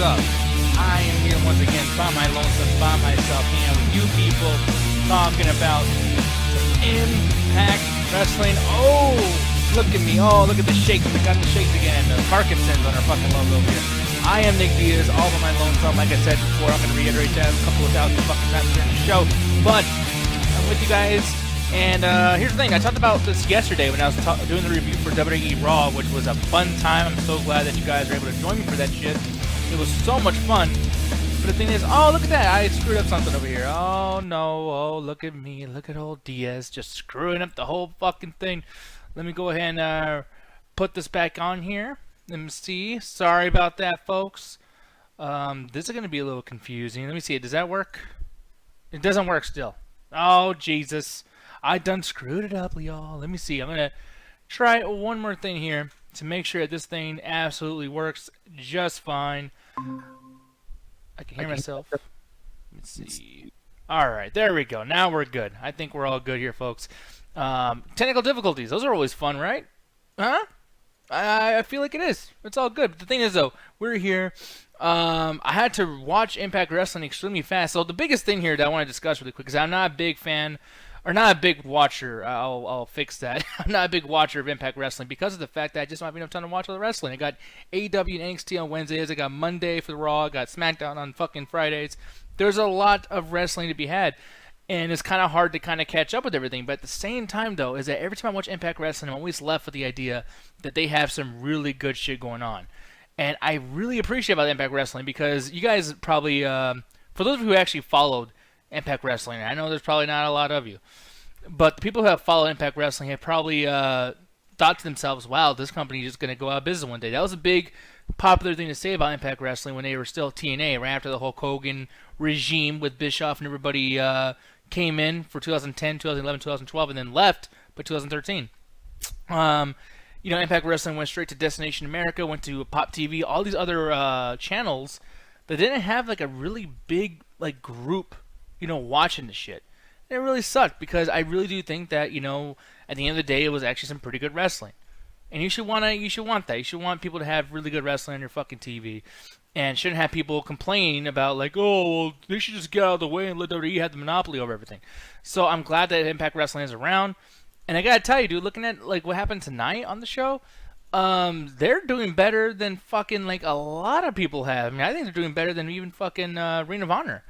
up? I am here once again by my lonesome, by myself, and with you people talking about Impact Wrestling. Oh, look at me. Oh, look at the shakes. We got the shakes again. The Parkinson's on our fucking logo here. I am Nick Diaz, all by my lonesome. Like I said before, I'm going to reiterate that a couple of thousand fucking times during the show. But I'm with you guys. And here's the thing, I talked about this yesterday when I was doing the review for WWE Raw, which was a fun time. I'm so glad that you guys were able to join me for that shit. It was so much fun. But the thing is, oh, look at that, I screwed up something over here. Oh, no, oh, look at me, look at old Diaz just screwing up the whole fucking thing. Let me go ahead and put this back on here. Let me see. Sorry about that, folks. This is going to be a little confusing. Let me see, does that work? It doesn't work still. Oh, Jesus. I done screwed it up, y'all. Let me see. I'm going to try one more thing here to make sure that this thing absolutely works just fine. I can hear myself. Let me see. All right, there we go. Now we're good. I think we're all good here, folks. Technical difficulties. Those are always fun, right? Huh? I feel like it is. It's all good. But the thing is, though, we're here. I had to watch Impact Wrestling extremely fast. So the biggest thing here that I want to discuss really quick is I'm not a big fan, or not a big watcher. I'll fix that. I'm not a big watcher of Impact Wrestling because of the fact that I just don't have enough time to watch all the wrestling. I got AEW and NXT on Wednesdays. I got Monday for the Raw. I got SmackDown on fucking Fridays. There's a lot of wrestling to be had. And it's kind of hard to kind of catch up with everything. But at the same time, though, is that every time I watch Impact Wrestling, I'm always left with the idea that they have some really good shit going on. And I really appreciate about Impact Wrestling because you guys probably, for those of you who actually followed Impact Wrestling, I know there's probably not a lot of you, but the people who have followed Impact Wrestling have probably thought to themselves, wow, this company is just going to go out of business one day. That was a big popular thing to say about Impact Wrestling when they were still TNA, right after the Hulk Hogan regime with Bischoff and everybody came in for 2010, 2011, 2012, and then left by 2013. Impact Wrestling went straight to Destination America, went to Pop TV, all these other channels that didn't have like a really big like group, watching the shit. And it really sucked because I really do think that, at the end of the day, it was actually some pretty good wrestling. And you should want that. You should want people to have really good wrestling on your fucking TV. And shouldn't have people complaining about like, oh, well, they should just get out of the way and let WWE have the monopoly over everything. So I'm glad that Impact Wrestling is around. And I gotta tell you, dude, looking at like what happened tonight on the show, they're doing better than fucking like a lot of people have. I mean, I think they're doing better than even fucking Ring of Honor.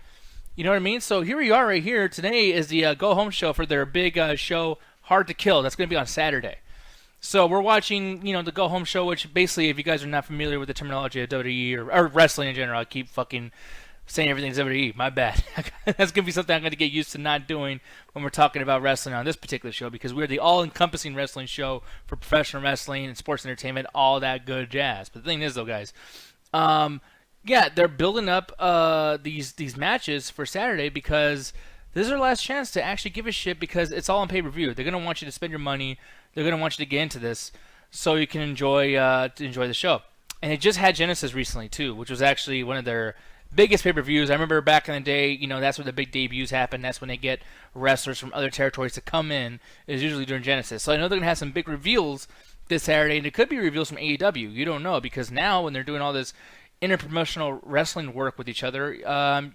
You know what I mean? So here we are right here. Today is the Go Home show for their big show, Hard to Kill. That's going to be on Saturday. So we're watching, the Go Home show, which basically, if you guys are not familiar with the terminology of WWE or wrestling in general, I keep fucking saying everything's WWE. My bad. That's going to be something I'm going to get used to not doing when we're talking about wrestling on this particular show because we're the all-encompassing wrestling show for professional wrestling and sports entertainment, all that good jazz. But the thing is, though, guys, they're building up these matches for Saturday because this is their last chance to actually give a shit because it's all on pay-per-view. They're going to want you to spend your money. They're going to want you to get into this so you can enjoy the show. And they just had Genesis recently, too, which was actually one of their biggest pay-per-views. I remember back in the day, that's where the big debuts happen. That's when they get wrestlers from other territories to come in. It's usually during Genesis. So I know they're going to have some big reveals this Saturday, and it could be reveals from AEW. You don't know because now when they're doing all this interpromotional wrestling work with each other,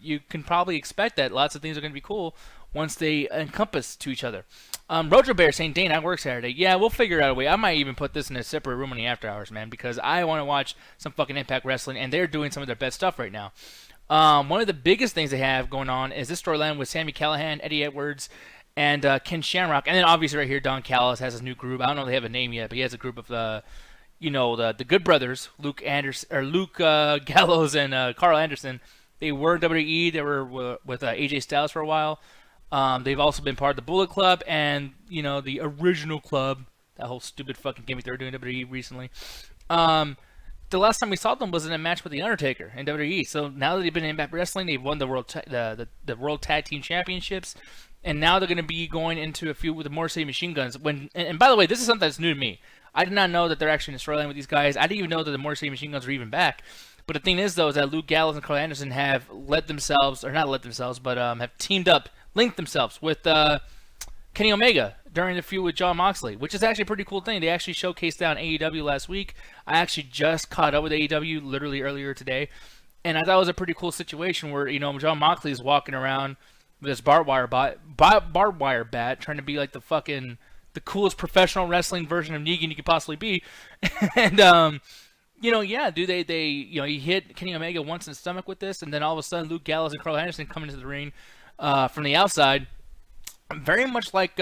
you can probably expect that lots of things are going to be cool once they encompass to each other. Rojo Bear saying, Dane, I work Saturday. Yeah, we'll figure out a way. I might even put this in a separate room in the after hours, man, because I want to watch some fucking Impact Wrestling, and they're doing some of their best stuff right now. One of the biggest things they have going on is this storyline with Sami Callihan, Eddie Edwards, and Ken Shamrock. And then obviously right here, Don Callis has his new group. I don't know if they have a name yet, but he has a group of the Good Brothers, Luke Gallows and Carl Anderson. They were WWE. They were with AJ Styles for a while. They've also been part of the Bullet Club and the original club. That whole stupid fucking gimmick they were doing WWE recently. The last time we saw them was in a match with the Undertaker in WWE. So now that they've been in Impact Wrestling, they've won the World Tag Team Championships, and now they're going to be going into a feud with the Motor City Machine Guns. And by the way, this is something that's new to me. I did not know that they're actually in a storyline with these guys. I didn't even know that the Motor City Machine Guns were even back. But the thing is, though, is that Luke Gallows and Carl Anderson have have teamed up, linked themselves with Kenny Omega during the feud with Jon Moxley, which is actually a pretty cool thing. They actually showcased that on AEW last week. I actually just caught up with AEW literally earlier today. And I thought it was a pretty cool situation where, John Moxley is walking around with this barbed wire bat, trying to be like the coolest professional wrestling version of Negan you could possibly be. And, yeah, dude, he hit Kenny Omega once in the stomach with this, and then all of a sudden Luke Gallows and Carl Anderson come into the ring from the outside. Very much like,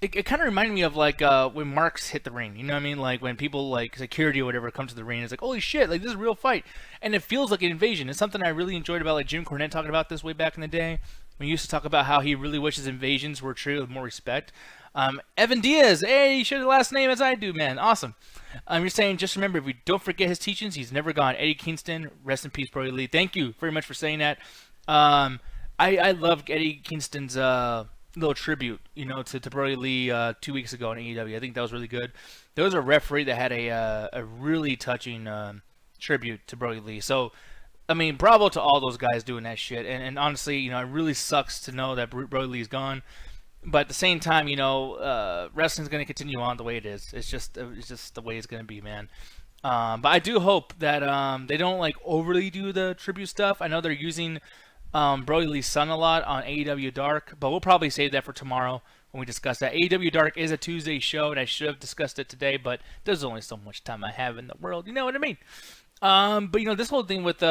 it kind of reminded me of like when Marks hit the ring. You know what I mean? Like when people like security or whatever come to the ring, it's like, holy shit, like this is a real fight, and it feels like an invasion. It's something I really enjoyed about like Jim Cornette talking about this way back in the day. We used to talk about how he really wishes invasions were treated with more respect. Evan Diaz, hey, you share the last name as I do, man. Awesome. You're saying, just remember, if we don't forget his teachings, he's never gone. Eddie Kingston, rest in peace, Brody Lee. Thank you very much for saying that. I loved Eddie Kingston's little tribute, to Brody Lee 2 weeks ago on AEW. I think that was really good. There was a referee that had a really touching tribute to Brody Lee. So, I mean, bravo to all those guys doing that shit. And honestly, it really sucks to know that Brody Lee's gone. But at the same time, wrestling's going to continue on the way it is. It's just the way it's going to be, man. But I do hope that they don't like overly do the tribute stuff. I know they're using Brody Lee's son a lot on AEW Dark, but we'll probably save that for tomorrow when we discuss that. AEW Dark is a Tuesday show, and I should have discussed it today, but there's only so much time I have in the world. You know what I mean? But this whole thing with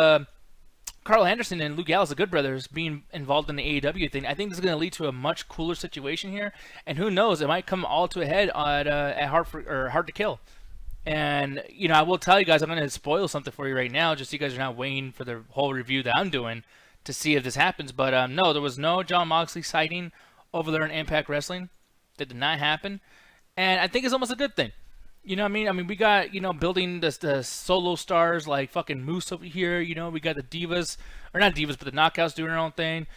Carl Anderson and Luke Gallows, the Good Brothers, being involved in the AEW thing, I think this is going to lead to a much cooler situation here. And who knows, it might come all to a head at Hard to Kill. And I will tell you guys, I'm going to spoil something for you right now, just so you guys are not waiting for the whole review that I'm doing to see if this happens. But no, there was no Jon Moxley sighting over there in Impact Wrestling. That did not happen, and I think it's almost a good thing. You know what I mean? I mean, we got, building the solo stars like fucking Moose over here. We got the Divas, or not Divas, but the Knockouts doing their own thing.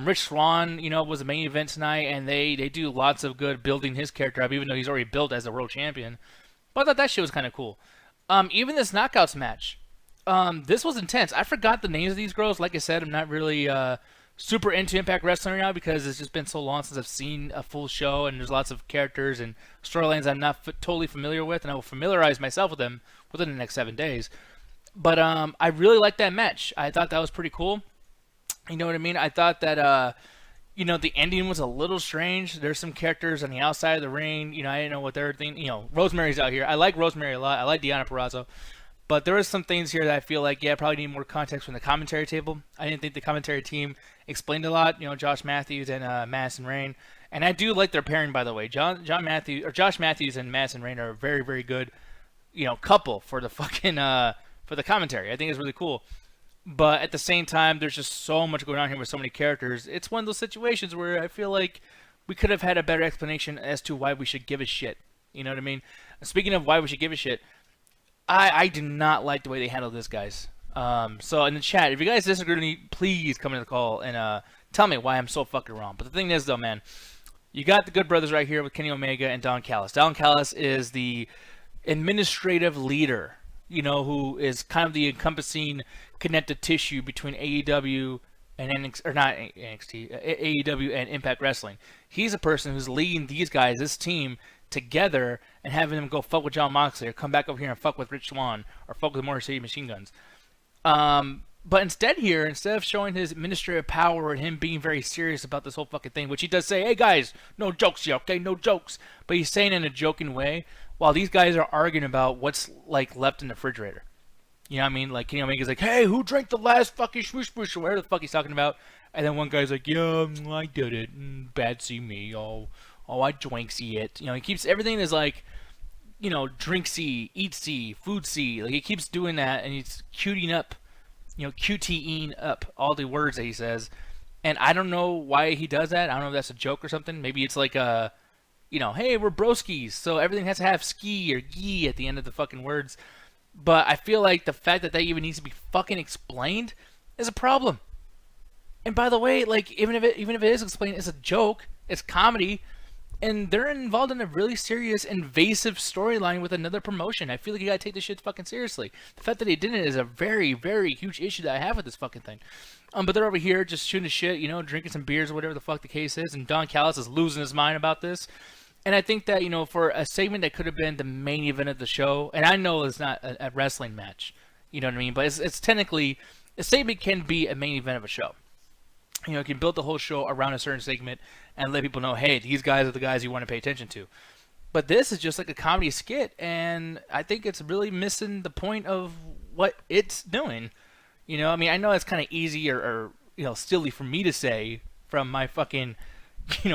Rich Swann, was the main event tonight, and they do lots of good building his character up, even though he's already built as a world champion. But I thought that shit was kind of cool. Even this Knockouts match, this was intense. I forgot the names of these girls. Like I said, I'm not really super into Impact Wrestling right now because it's just been so long since I've seen a full show, and there's lots of characters and storylines I'm not totally familiar with, and I will familiarize myself with them within the next 7 days. But I really liked that match. I thought that was pretty cool. You know what I mean? I thought that the ending was a little strange. There's some characters on the outside of the ring. I didn't know what they're thinking. Rosemary's out here. I like Rosemary a lot. I like Deonna Purrazzo. But there are some things here that I feel like, probably need more context from the commentary table. I didn't think the commentary team explained a lot. Josh Matthews and Madison Rayne. And I do like their pairing, by the way. Josh Matthews and Madison Rayne are a very, very good, couple for the fucking for the commentary. I think it's really cool. But at the same time, there's just so much going on here with so many characters. It's one of those situations where I feel like we could have had a better explanation as to why we should give a shit. You know what I mean? Speaking of why we should give a shit, I do not like the way they handled this, guys. So in the chat, if you guys disagree with me, please come into the call and tell me why I'm so fucking wrong. But the thing is, though, man, you got the Good Brothers right here with Kenny Omega and Don Callis. Don Callis is the administrative leader, who is kind of the encompassing connective tissue between AEW and AEW and Impact Wrestling. He's a person who's leading these guys, this team, together and having them go fuck with Jon Moxley or come back over here and fuck with Rich Swann or fuck with Motor City Machine Guns. But instead of showing his administrative power and him being very serious about this whole fucking thing, which he does say, hey guys, no jokes here, okay, no jokes. But he's saying it in a joking way while these guys are arguing about what's like left in the refrigerator. You know what I mean? Like Kenny Omega's like, hey, who drank the last fucking swoosh or whatever the fuck he's talking about. And then one guy's like, yeah, I did it. Bad see me. Oh, I drinksy it. He keeps everything is like, drinksy, eatsy, foodsy. Like he keeps doing that, and he's QTing up up all the words that he says. And I don't know why he does that. I don't know if that's a joke or something. Maybe it's like a, hey, we're broskies, so everything has to have ski or yee at the end of the fucking words. But I feel like the fact that even needs to be fucking explained is a problem. And by the way, like even if it is explained, it's a joke. It's comedy. And they're involved in a really serious, invasive storyline with another promotion. I feel like you gotta take this shit fucking seriously. The fact that they didn't is a very, very huge issue that I have with this fucking thing. But they're over here just shooting shit, drinking some beers or whatever the fuck the case is. And Don Callis is losing his mind about this. And I think that, for a segment that could have been the main event of the show, and I know it's not a wrestling match, you know what I mean? But it's technically a segment can be a main event of a show. You can build the whole show around a certain segment and let people know, hey, these guys are the guys you want to pay attention to. But this is just like a comedy skit, and I think it's really missing the point of what it's doing. I mean, I know it's kind of easy or silly for me to say from my fucking,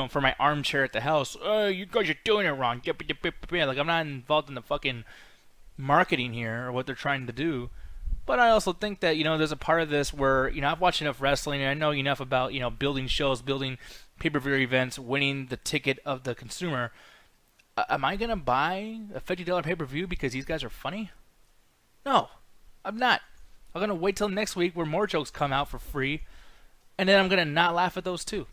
from my armchair at the house. Oh, you guys are doing it wrong. Like, I'm not involved in the fucking marketing here or what they're trying to do. But I also think that, there's a part of this where, I've watched enough wrestling and I know enough about, building shows, building pay-per-view events, winning the ticket of the consumer. Am I going to buy a $50 pay-per-view because these guys are funny? No, I'm not. I'm going to wait till next week where more jokes come out for free, and then I'm going to not laugh at those too.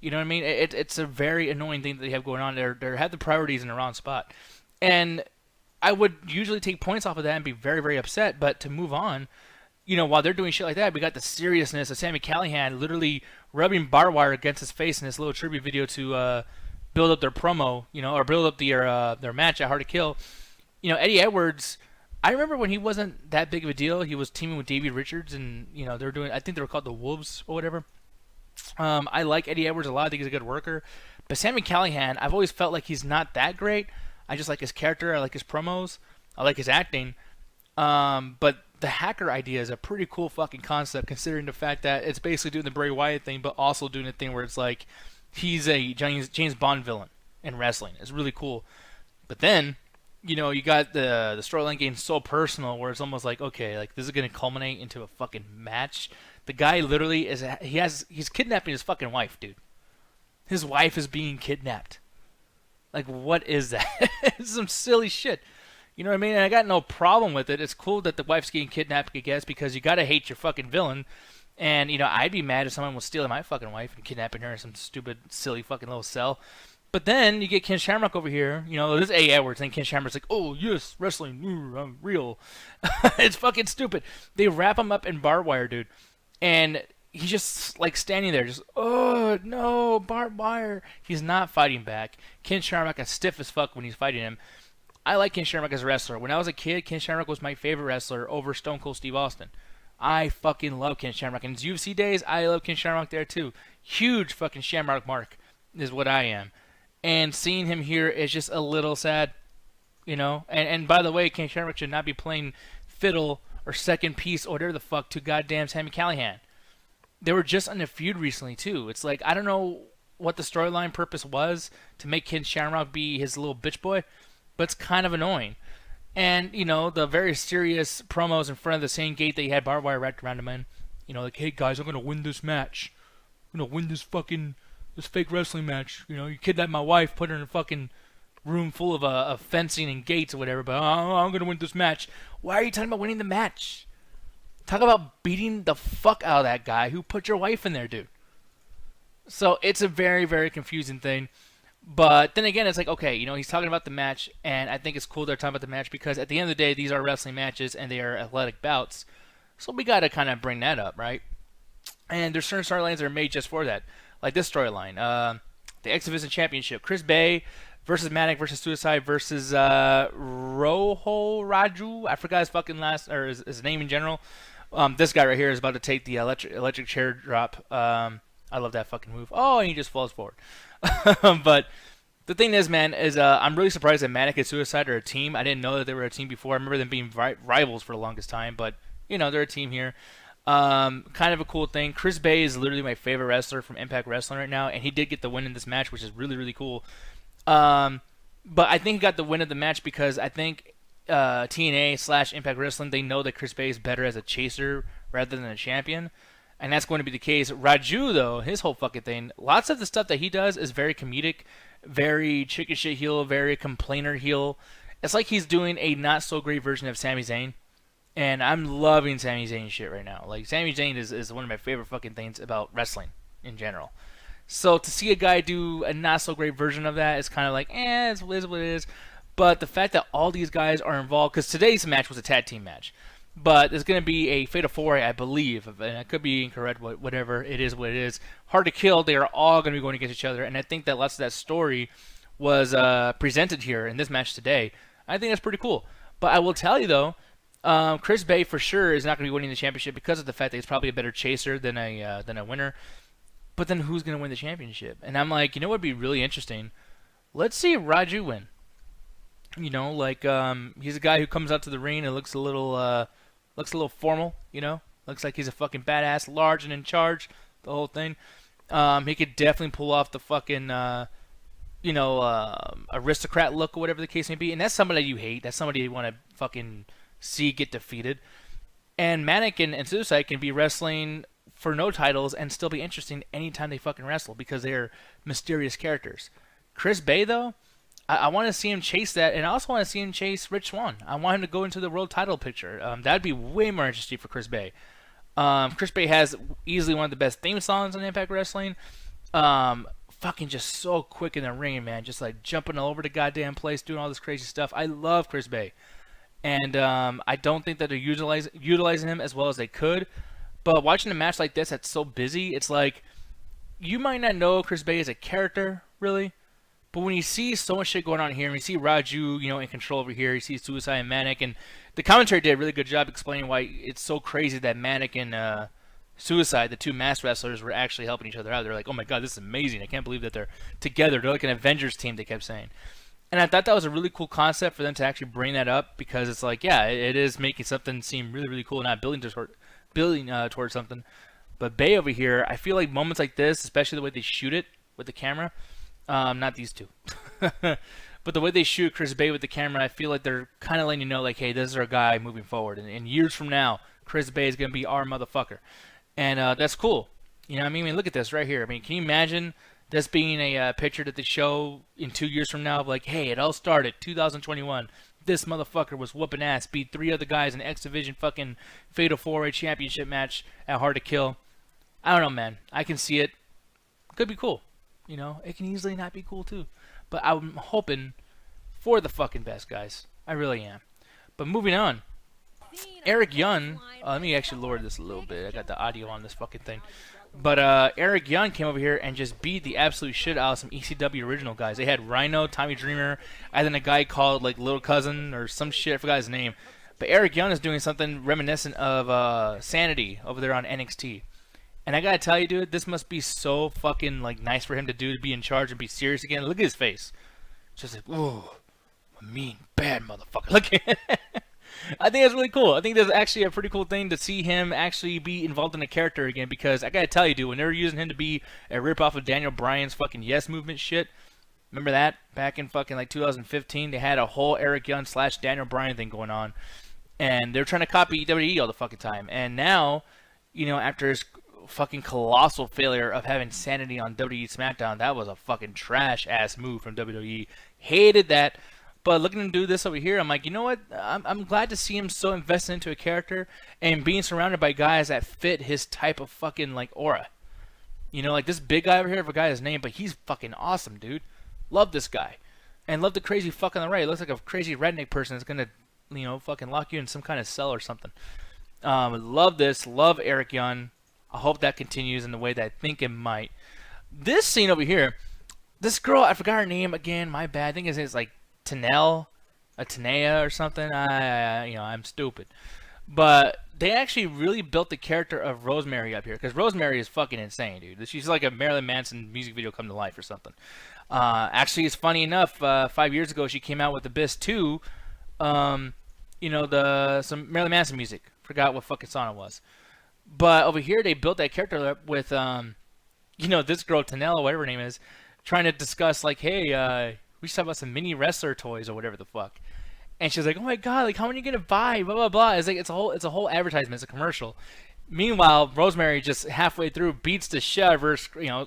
You know what I mean? It's a very annoying thing that they have going on. They have the priorities in the wrong spot. And I would usually take points off of that and be very, very upset, but to move on, while they're doing shit like that, we got the seriousness of Sami Callihan literally rubbing barbed wire against his face in this little tribute video to build up their promo, or build up their match at Hard to Kill. Eddie Edwards, I remember when he wasn't that big of a deal. He was teaming with Davey Richards, and they were doing. I think they were called the Wolves or whatever. I like Eddie Edwards a lot. I think he's a good worker. But Sami Callihan, I've always felt like he's not that great. I just like his character. I like his promos. I like his acting. But the hacker idea is a pretty cool fucking concept, considering the fact that it's basically doing the Bray Wyatt thing, but also doing the thing where it's like he's a James Bond villain in wrestling. It's really cool. But then, you got the storyline getting so personal where it's almost like, okay, like this is going to culminate into a fucking match. The guy literally he's kidnapping his fucking wife, dude. His wife is being kidnapped. Like, what is that? It's some silly shit. You know what I mean? And I got no problem with it. It's cool that the wife's getting kidnapped, I guess, because you got to hate your fucking villain. And, I'd be mad if someone was stealing my fucking wife and kidnapping her in some stupid, silly fucking little cell. But then you get Ken Shamrock over here. This is A. Edwards, and Ken Shamrock's like, oh, yes, wrestling, I'm real. It's fucking stupid. They wrap him up in barbed wire, dude. And he's just, like, standing there, just, oh, no, barbed wire. He's not fighting back. Ken Shamrock is stiff as fuck when he's fighting him. I like Ken Shamrock as a wrestler. When I was a kid, Ken Shamrock was my favorite wrestler over Stone Cold Steve Austin. I fucking love Ken Shamrock. In his UFC days, I love Ken Shamrock there too. Huge fucking Shamrock mark is what I am. And seeing him here is just a little sad, And by the way, Ken Shamrock should not be playing fiddle or second piece or whatever the fuck to goddamn Sami Callihan. They were just on a feud recently too. It's like, I don't know what the storyline purpose was to make Ken Shamrock be his little bitch boy, but it's kind of annoying. And, the very serious promos in front of the same gate that he had barbed wire wrapped around him in. Like, hey guys, I'm going to win this match. I'm going to win this fake wrestling match. You kidnapped my wife, put her in a fucking room full of fencing and gates or whatever, but I'm going to win this match. Why are you talking about winning the match? Talk about beating the fuck out of that guy who put your wife in there, dude. So it's a very, very confusing thing. But then again, it's like, okay, he's talking about the match, and I think it's cool they're talking about the match because at the end of the day, these are wrestling matches and they are athletic bouts. So we got to kind of bring that up, right? And there's certain storylines that are made just for that. Like this storyline, the X Division Championship. Chris Bay versus Manic versus Suicide versus Rojo Raju. I forgot his fucking his name in general. This guy right here is about to take the electric chair drop. I love that fucking move. Oh, and he just falls forward. But the thing is, man, I'm really surprised that Manic and Suicide are a team. I didn't know that they were a team before. I remember them being rivals for the longest time, but they're a team here. Kind of a cool thing. Chris Bay is literally my favorite wrestler from Impact Wrestling right now, and he did get the win in this match, which is really, really cool. But I think he got the win of the match because I think TNA/Impact Wrestling, they know that Chris Bay is better as a chaser rather than a champion. And that's going to be the case. Raju, though, his whole fucking thing, lots of the stuff that he does is very comedic, very chicken shit heel, very complainer heel. It's like he's doing a not-so-great version of Sami Zayn. And I'm loving Sami Zayn shit right now. Like, Sami Zayn is one of my favorite fucking things about wrestling in general. So to see a guy do a not-so-great version of that is kind of like, it is what it is. But the fact that all these guys are involved, because today's match was a tag team match. But there's going to be a Fatal 4-Way, I believe, and I could be incorrect, whatever, it is what it is. Hard to Kill, they are all going to be going against each other, and I think that lots of that story was presented here in this match today. I think that's pretty cool. But I will tell you, though, Chris Bay for sure is not going to be winning the championship because of the fact that he's probably a better chaser than a winner. But then who's going to win the championship? And I'm like, you know what would be really interesting? Let's see Raju win. You know, like he's a guy who comes out to the ring and looks a little formal. You know, looks like he's a fucking badass, large and in charge. The whole thing. He could definitely pull off the fucking aristocrat look or whatever the case may be. And that's somebody you hate. That's somebody you want to fucking see get defeated. And Mannequin and Suicide can be wrestling for no titles and still be interesting anytime they fucking wrestle because they're mysterious characters. Chris Bay, though, I want to see him chase that, and I also want to see him chase Rich Swann. I want him to go into the world title picture. That'd be way more interesting for Chris Bay. Chris Bay has easily one of the best theme songs on Impact Wrestling. Fucking just so quick in the ring, man. Just like jumping all over the goddamn place, doing all this crazy stuff. I love Chris Bay. And I don't think that they're utilizing him as well as they could. But watching a match like this that's so busy, it's like you might not know Chris Bay as a character, really. But when you see so much shit going on here, and you see Raju, in control over here, you see Suicide and Manic, and the commentary did a really good job explaining why it's so crazy that Manic and Suicide, the two masked wrestlers, were actually helping each other out. They're like, oh my god, this is amazing. I can't believe that they're together. They're like an Avengers team, they kept saying. And I thought that was a really cool concept for them to actually bring that up because it's like, yeah, it is making something seem really, really cool, not building towards something. But Bay over here, I feel like moments like this, especially the way they shoot it with the camera, not these two, but the way they shoot Chris Bay with the camera, I feel like they're kind of letting you know, like, hey, this is our guy moving forward. And in years from now, Chris Bay is going to be our motherfucker. And that's cool. You know what I mean? Look at this right here. I mean, can you imagine this being a picture that they show in 2 years from now of like, hey, it all started 2021. This motherfucker was whooping ass, beat 3 other guys in X Division fucking Fatal 4-Way championship match at Hard to Kill. I don't know, man. I can see it. Could be cool. It can easily not be cool too. But I'm hoping for the fucking best, guys. I really am. But moving on. Eric Young, let me actually lower this a little bit. I got the audio on this fucking thing. But Eric Young came over here and just beat the absolute shit out of some ECW original guys. They had Rhino, Tommy Dreamer, and then a guy called like Little Cousin or some shit. I forgot his name. But Eric Young is doing something reminiscent of Sanity over there on NXT. And I gotta tell you, dude, this must be so fucking like nice for him to do, to be in charge and be serious again. Look at his face. Just like, ooh, a mean, bad motherfucker. Look at it. I think that's really cool. I think that's actually a pretty cool thing to see him actually be involved in a character again, because I gotta tell you, dude, when they were using him to be a ripoff of Daniel Bryan's fucking Yes Movement shit, remember that? Back in fucking like 2015, they had a whole Eric Young / Daniel Bryan thing going on. And they're trying to copy WWE all the fucking time. And now, after his fucking colossal failure of having Sanity on WWE SmackDown, that was a fucking trash ass move from WWE. Hated that. But looking to do this over here, I'm like, you know what? I'm glad to see him so invested into a character and being surrounded by guys that fit his type of fucking like aura. Like this big guy over here, I forgot his name, but he's fucking awesome, dude. Love this guy. And love the crazy fuck on the right. He looks like a crazy redneck person that's gonna, fucking lock you in some kind of cell or something. Love this. Love Eric Young. I hope that continues in the way that I think it might. This scene over here, this girl, I forgot her name again. My bad. I think it's like Tanea or something. I'm stupid. But they actually really built the character of Rosemary up here, because Rosemary is fucking insane, dude. She's like a Marilyn Manson music video come to life or something. Actually, it's funny enough. 5 years ago, she came out with Abyss 2. Some Marilyn Manson music. Forgot what fucking song it was. But over here, they built that character up with, this girl, Tanella, whatever her name is, trying to discuss, like, hey, we should talk about some mini wrestler toys or whatever the fuck. And she's like, oh my god, like, how many are you going to buy? Blah, blah, blah. It's like, it's a whole advertisement. It's a commercial. Meanwhile, Rosemary just halfway through beats the shit out of her,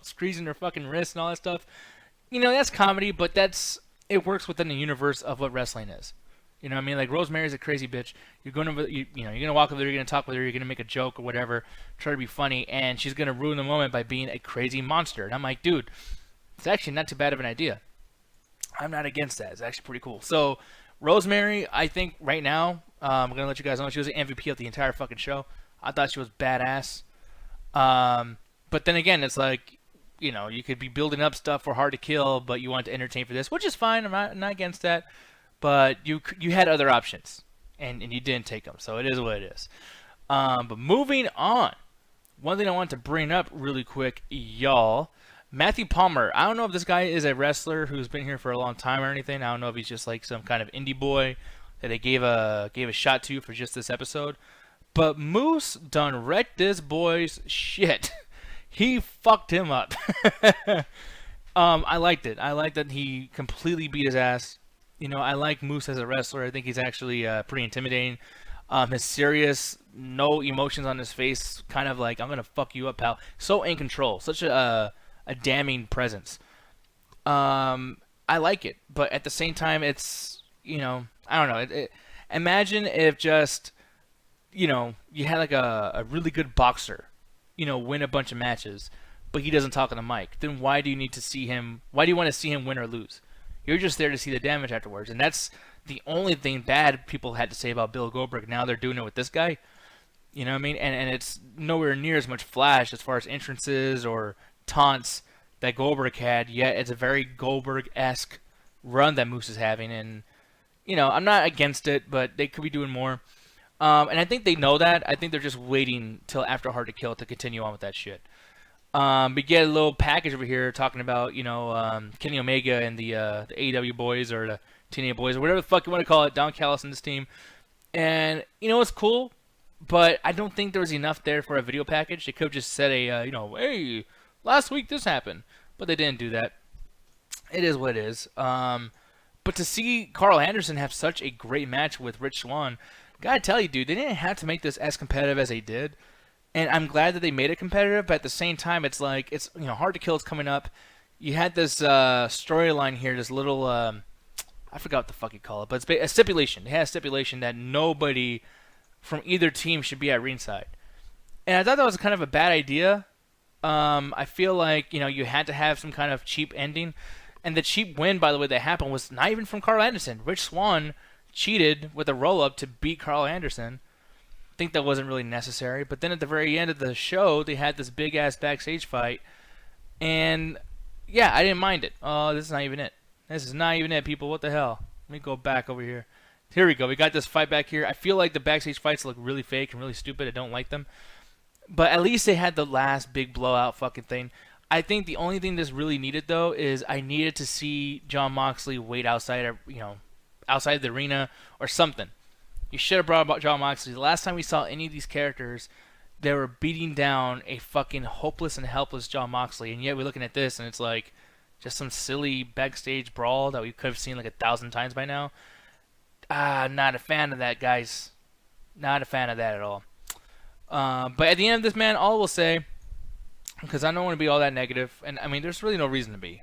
squeezing her fucking wrist and all that stuff. That's comedy, but it works within the universe of what wrestling is. You know what I mean? Like, Rosemary's a crazy bitch. You're going to, you're going to walk over there, you're going to talk with her, you're going to make a joke or whatever, try to be funny, and she's going to ruin the moment by being a crazy monster. And I'm like, dude, it's actually not too bad of an idea. I'm not against that. It's actually pretty cool. So, Rosemary, I think right now, I'm going to let you guys know, she was an MVP of the entire fucking show. I thought she was badass. But then again, it's like, you could be building up stuff for Hard to Kill, but you want to entertain for this, which is fine. I'm not against that. But you had other options. and you didn't take him, so it is what it is. But moving on, one thing I want to bring up really quick, y'all. Matthew Palmer. I don't know if this guy is a wrestler who's been here for a long time or anything. I don't know if he's just like some kind of indie boy that they gave a shot to for just this episode. But Moose done wrecked this boy's shit. He fucked him up. I liked it. I liked that he completely beat his ass. You know, I like Moose as a wrestler. I think he's actually pretty intimidating. His serious, no emotions on his face, kind of like, I'm going to fuck you up, pal. So in control. Such a damning presence. I like it. But at the same time, it's, you know, I don't know. Imagine if just, you know, you had like a really good boxer, you know, win a bunch of matches, but he doesn't talk on the mic. Then why do you need to see him? Why do you want to see him win or lose? You're just there to see the damage afterwards. And that's the only thing bad people had to say about Bill Goldberg. Now they're doing it with this guy. You know what I mean? And it's nowhere near as much flash as far as entrances or taunts that Goldberg had, yet it's a very Goldberg-esque run that Moose is having. And, you know, I'm not against it, but they could be doing more. And I think they know that. I think they're just waiting till after Hard to Kill to continue on with that shit. We get a little package over here talking about, you know, Kenny Omega and the AEW boys or the TNA boys or whatever the fuck you want to call it, Don Callis and this team. And, you know, it's cool, but I don't think there was enough there for a video package. They could have just said you know, hey, last week this happened. But they didn't do that. It is what it is. But to see Carl Anderson have such a great match with Rich Swann, gotta tell you, dude, they didn't have to make this as competitive as they did. And I'm glad that they made it competitive, but at the same time, it's like, it's, you know, Hard to Kill is coming up. You had this storyline here, this little, I forgot what the fuck you call it, but it's a stipulation. They had a stipulation that nobody from either team should be at ringside. And I thought that was kind of a bad idea. I feel like, you know, you had to have some kind of cheap ending. And the cheap win, by the way, that happened was not even from Carl Anderson. Rich Swann cheated with a roll-up to beat Carl Anderson. I think that wasn't really necessary. But then at the very end of the show, they had this big-ass backstage fight. And, yeah, I didn't mind it. Oh, this is not even it. This is not even it, people. What the hell? Let me go back over here. Here we go. We got this fight back here. I feel like the backstage fights look really fake and really stupid. I don't like them. But at least they had the last big blowout fucking thing. I think the only thing this really needed, though, is I needed to see Jon Moxley wait outside, you know, outside the arena or something. You should have brought up Jon Moxley. The last time we saw any of these characters, they were beating down a fucking hopeless and helpless Jon Moxley. And yet we're looking at this, and it's like just some silly backstage brawl that we could have seen like 1,000 times by now. Not a fan of that, guys. Not a fan of that at all. But at the end of this, man, all I will say, because I don't want to be all that negative, and I mean, there's really no reason to be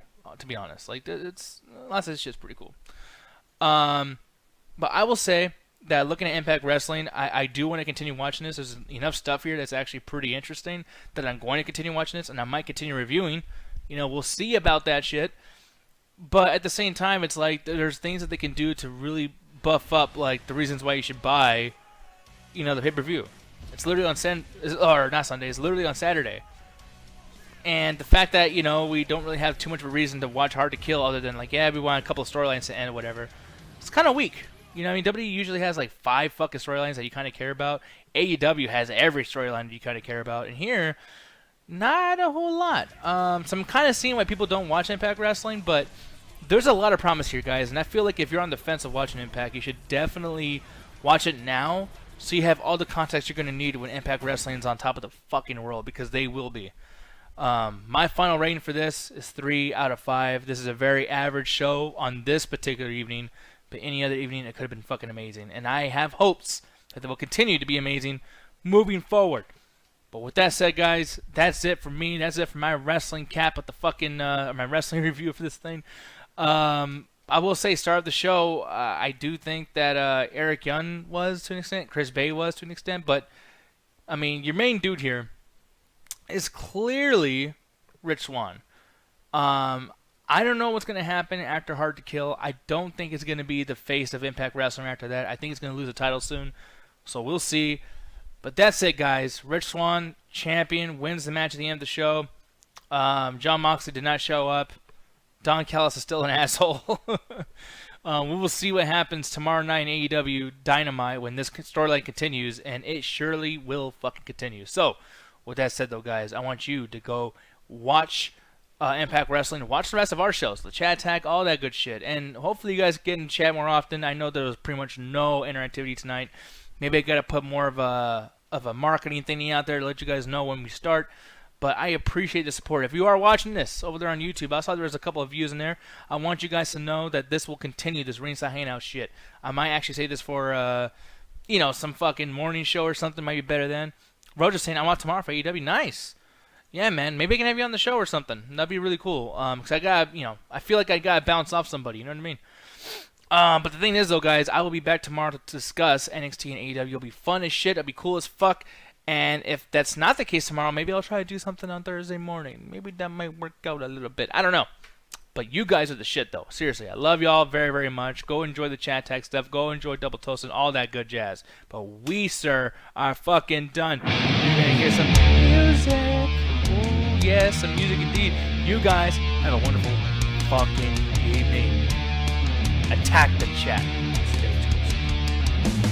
honest. Like, it's lots of this shit's pretty cool. But I will say that looking at Impact Wrestling, I do want to continue watching this. There's enough stuff here that's actually pretty interesting that I'm going to continue watching this, and I might continue reviewing. You know, we'll see about that shit. But at the same time, it's like there's things that they can do to really buff up, like the reasons why you should buy, you know, the pay-per-view. It's literally on not Sunday. It's literally on Saturday. And the fact that, you know, we don't really have too much of a reason to watch Hard to Kill other than, like, yeah, we want a couple of storylines to end or whatever. It's kind of weak. You know what I mean? WWE usually has, like, 5 fucking storylines that you kind of care about. AEW has every storyline that you kind of care about. And here, not a whole lot. So I'm kind of seeing why people don't watch Impact Wrestling, but there's a lot of promise here, guys. And I feel like if you're on the fence of watching Impact, you should definitely watch it now so you have all the context you're going to need when Impact Wrestling's on top of the fucking world, because they will be. My final rating for this is 3 out of 5. This is a very average show on this particular evening, but any other evening it could have been fucking amazing. And I have hopes that they will continue to be amazing moving forward. But with that said, guys, that's it for me. That's it for my wrestling cap at the fucking my wrestling review for this thing. I will say, start of the show, I do think that Eric Young was to an extent, Chris Bay was to an extent, but I mean, your main dude here is clearly Rich Swann. I don't know what's going to happen after Hard to Kill. I don't think it's going to be the face of Impact Wrestling after that. I think it's going to lose the title soon, so we'll see. But that's it, guys. Rich Swann, champion, wins the match at the end of the show. Jon Moxley did not show up. Don Callis is still an asshole. We will see what happens tomorrow night in AEW Dynamite when this storyline continues, and it surely will fucking continue. So, with that said, though, guys, I want you to go watch Impact Wrestling, watch the rest of our shows, the chat tag, all that good shit, and hopefully you guys get in chat more often. I know there was pretty much no interactivity tonight. Maybe I gotta put more of a marketing thingy out there to let you guys know when we start. But I appreciate the support. If you are watching this over there on YouTube, I saw there was a couple of views in there. I want you guys to know that this will continue, this ringside hangout shit. I might actually say this for, some fucking morning show or something. Might be better than. Roger's saying, I'm out tomorrow for AEW. Nice. Yeah, man. Maybe I can have you on the show or something. That'd be really cool. Because I got, I feel like I got to bounce off somebody. You know what I mean? But the thing is, though, guys, I will be back tomorrow to discuss NXT and AEW. It'll be fun as shit. It'll be cool as fuck. And if that's not the case tomorrow, maybe I'll try to do something on Thursday morning. Maybe that might work out a little bit. I don't know. But you guys are the shit, though. Seriously, I love y'all very, very much. Go enjoy the chat tag stuff. Go enjoy Double Toast and all that good jazz. But we, sir, are fucking done. You're going to hear some music. Ooh, yes, some music indeed. You guys have a wonderful fucking evening. Attack the chat. Stay tuned.